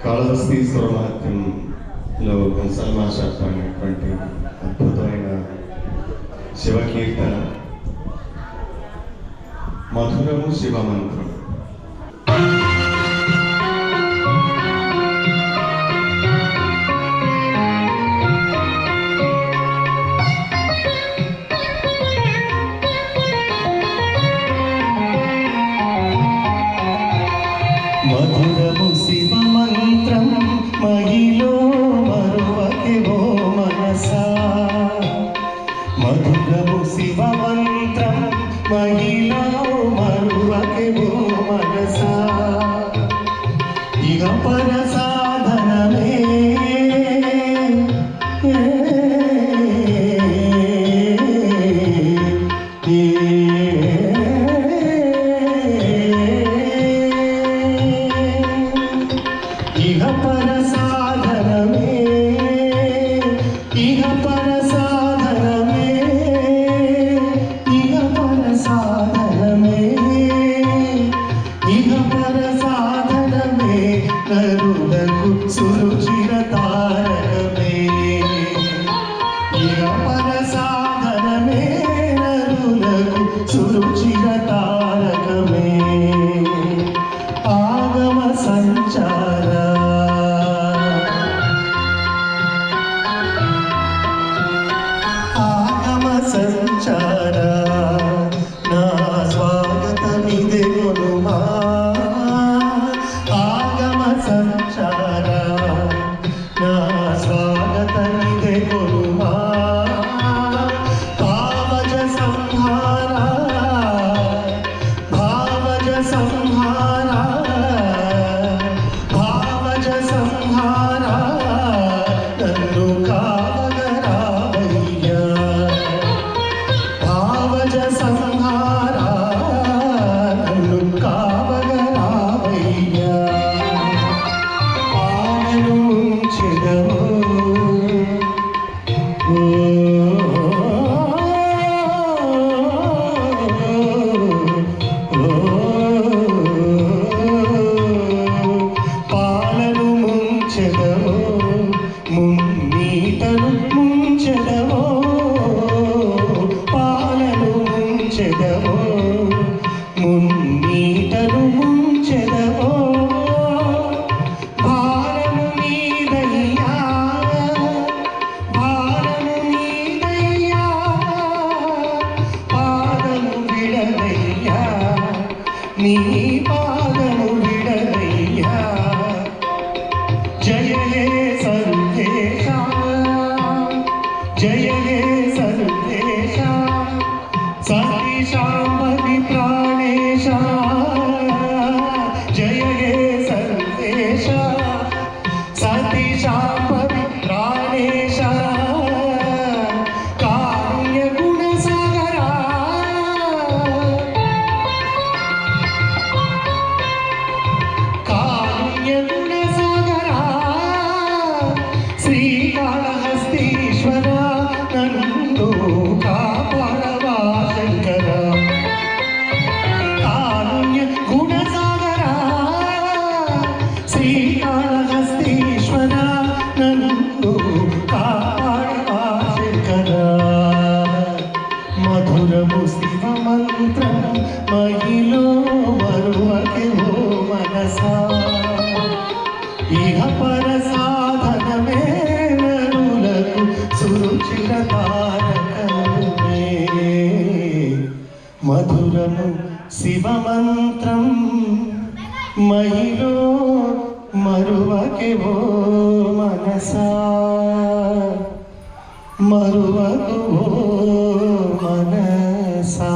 Kalahasti స్వరమహత్యంలో Ghantasala master పాడినటువంటి అద్భుతమైన శివకీర్తన మధురము శివమంత్రం. మధురము శివమంత్రం మహిలో మరువకెవో మనసా. మధురము శివమంత్రం మహిలో మరువకెవో మనసా. ఇహ పర సాధనమే ఇహ పర సాధనమే ఇహ పర సాధనమే ఇహ పర సాధనమే ఇహ పర సాధనమే నరులకు సురుచిర తారకమే. ఇహ పర సాధనమే నరులకు సురుచిర తారకమే. ఆగమ సంచార ఆగమ సంచార నా స్వాగతమిదే కొనుమా. ఆగమ సంచార నా స్వాగతమిదే కొనుమా. భావజ సంహార భావజ సంహార భావజ సంహార నన్ను కావగరావయ్యా. భావజ సంహార నన్ను కావగరావయ్యా. పాలను ఉంచెదవో పాలను ముంచెదవో మున్నీటను ముంచెదవో. పాలను ముంచెదవో మున్నీటను ముంచెదవో. భారము నీదయ్యా భారము నీదయ్యా. పాదము విడదయ్యా నీ పాదము విడదయ్యా. జయ హే సర్వేశ జయ హే సర్వేశ సతీశాంబది ప్రాణేశ. జయ హే సర్వేశ సతీశాంబది ప్రాణేశ. కారుణ్య గుణ సాగరా కారుణ్య గుణ సాగరా. శ్రీకాళహస్తీశ్వర నన్ను కాపాడవా శంకర. కారుణ్య గుణ సాగరా శ్రీకాళహస్తీశ్వర నన్ను కాపాడవా శంకర. మధురము శివమంత్రం మహిలో మరువకెవో మనసా. ఇహ పర సాధనమే నరులకు సురుచిర తారకమే. మధురము శివమంత్రం మహిలో మరువకెవో మనసా. మరువకువో మనసా.